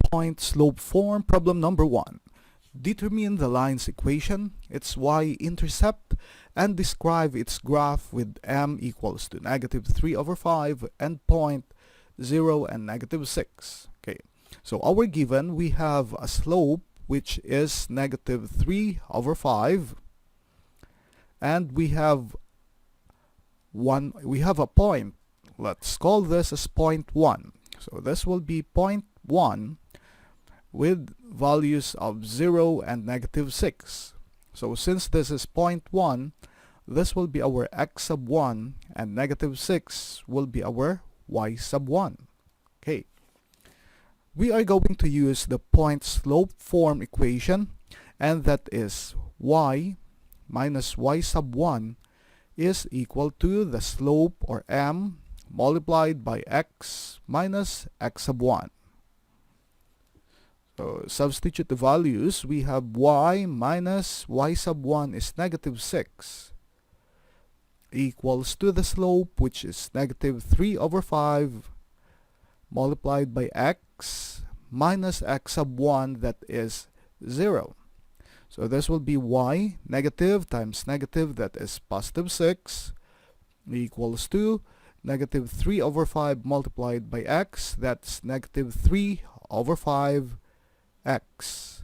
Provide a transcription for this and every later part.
point slope form. Problem number 1. Determine the line's equation, its y-intercept, and describe its graph with m equals to -3/5 and point 0 and -6. Okay, so our given, we have a slope which is -3/5, and we have a point. Let's call this as point 1. So this will be point 1 with values of 0 and -6. So since this is point 1, this will be our x sub 1 and -6 will be our y sub 1. Okay. We are going to use the point slope form equation, and that is y minus y sub 1 is equal to the slope, or m, multiplied by x minus x sub 1. So substitute the values. We have y minus y sub 1 is -6 equals to the slope, which is -3/5, multiplied by x minus x sub 1, that is 0. So this will be y negative times negative, that is +6, equals to -3/5 multiplied by x, that's -3/5 x.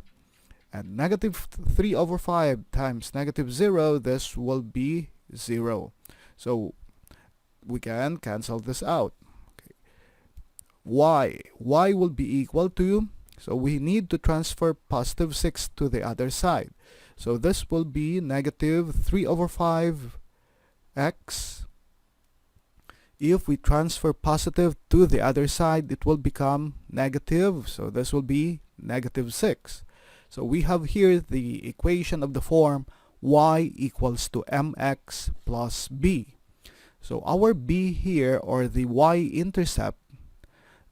And -3/5 times -0, this will be 0. So we can cancel this out. Okay. Y will be equal to, so we need to transfer +6 to the other side. So this will be -3/5 x. If we transfer positive to the other side, it will become negative. So this will be -6. So we have here the equation of the form y equals to mx plus b. So our b here, or the y-intercept,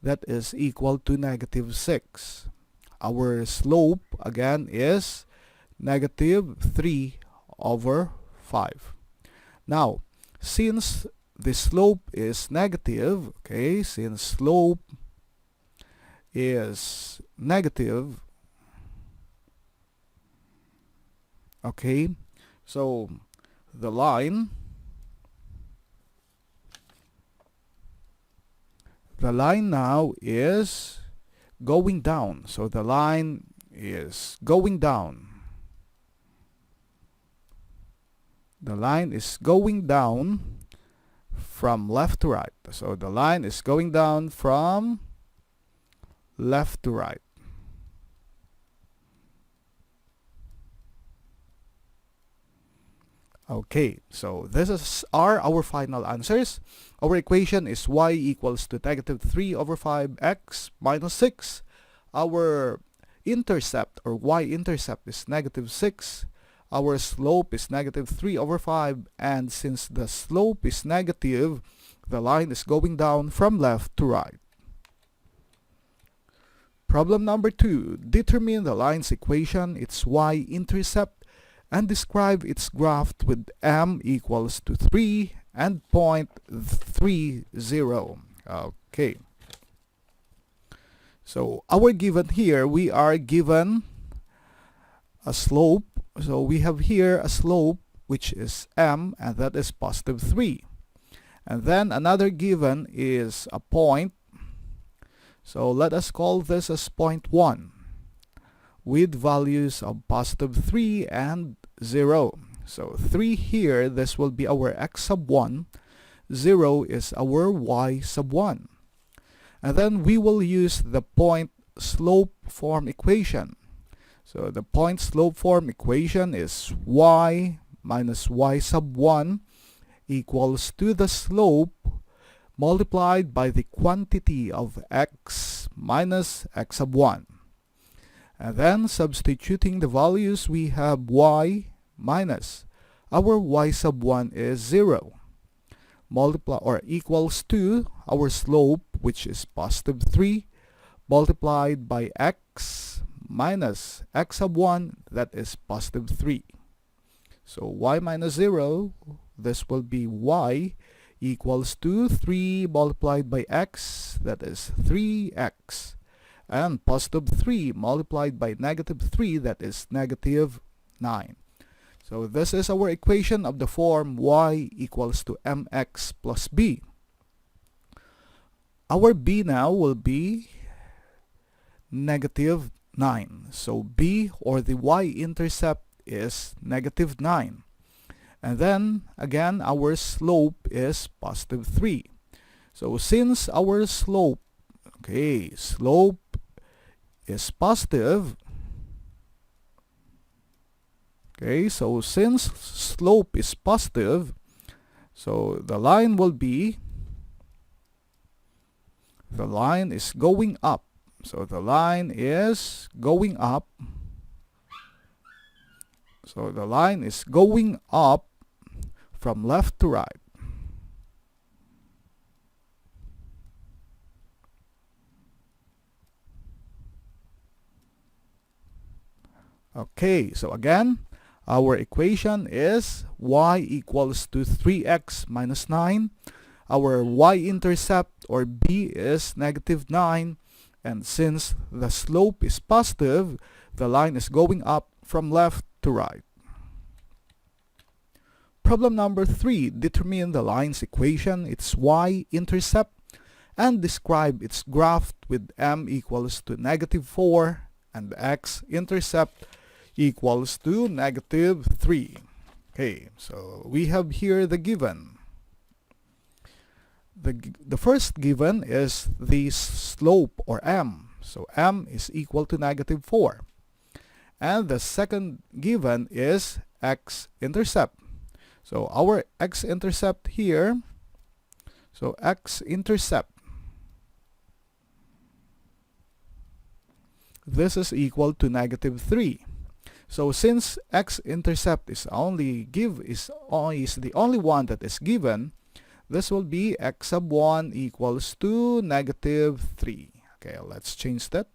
that is equal to -6. Our slope again is -3/5. Now, since the slope is negative, okay, since slope is negative, okay, so the line now is going down. So the line is going down. The line is going down from left to right. So the line is going down from left to right. Okay, so this are our final answers. Our equation is y equals to -3/5 x minus 6. Our intercept, or y-intercept, is -6. Our slope is -3/5, and since the slope is negative, the line is going down from left to right. Problem number 2. Determine the line's equation, its y-intercept, and describe its graph with m equals to 3 and point 30. Okay. So our given here, we are given a slope. So we have here a slope which is m, and that is +3. And then another given is a point. So let us call this as point 1 with values of +3 and 0. So 3 here, this will be our x sub 1. 0 is our y sub 1. And then we will use the point slope form equation. So the point slope form equation is y minus y sub 1 equals to the slope multiplied by the quantity of x minus x sub 1. And then substituting the values, we have y minus our y sub 1 is 0, multiply, or equals to our slope, which is +3, multiplied by x minus x sub 1, that is +3. So y minus 0, this will be y equals to 3 multiplied by x, that is 3x. and positive 3 multiplied by negative 3, that is negative 9. So this is our equation of the form y equals to mx plus b. Our b now will be negative 9. So b, or the y-intercept, is negative 9. And then again our slope is positive 3. So since our slope is positive, so since slope is positive, so the line is going up. So the line is going up. So the line is going up from left to right. Okay, so again, our equation is y equals to 3x minus 9. Our y-intercept, or b, is negative 9. And since the slope is positive, the line is going up from left to right. Problem number 3. Determine the line's equation, its y-intercept, and describe its graph with m equals to negative 4 and x-intercept equals to negative 3. Okay, so we have here the given. The first given is the slope, or m. So m is equal to negative 4. And the second given is x-intercept. So our x-intercept here, so x-intercept, this is equal to negative 3. So since x-intercept is the only one that is given, this will be x sub 1 equals to negative 3. Okay, let's change that.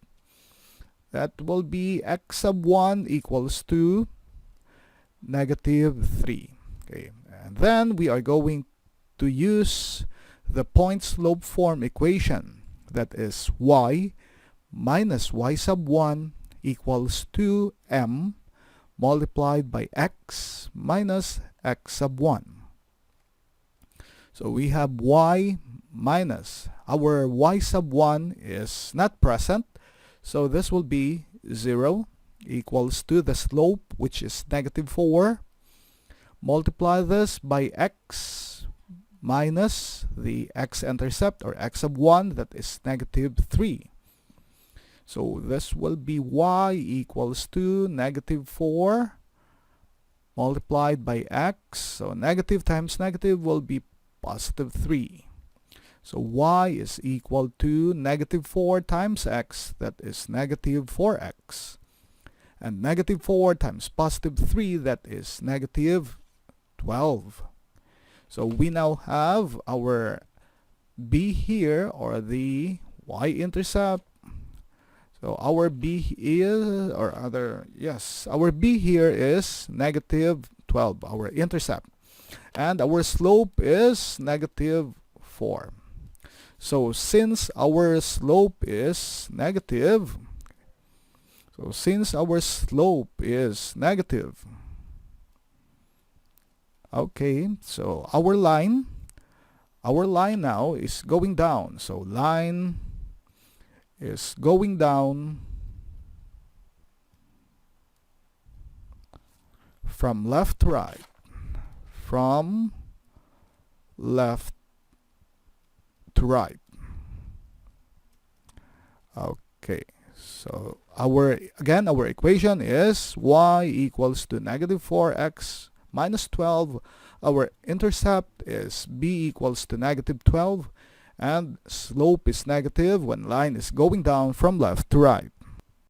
That will be x sub 1 equals to negative 3. Okay, and then we are going to use the point slope form equation. That is y minus y sub 1 equals to m multiplied by x minus x sub 1. So we have y minus, our y sub 1 is not present, so this will be 0 equals to the slope, which is negative 4. Multiply this by x minus the x-intercept, or x sub 1, that is negative 3. So this will be y equals to negative 4 multiplied by x. So negative times negative will be positive 3. So y is equal to negative 4 times x, that is negative 4x. And negative 4 times positive 3, that is negative 12. So we now have our b here, or the y-intercept. So our b is, our b here is negative 12, our intercept. And our slope is negative 4. So since our slope is negative, okay, so our line now is going down. So line is going down from left to right. From left to right. Okay, so our equation is y equals to negative 4x minus 12. Our intercept is b equals to negative 12, and slope is negative when line is going down from left to right.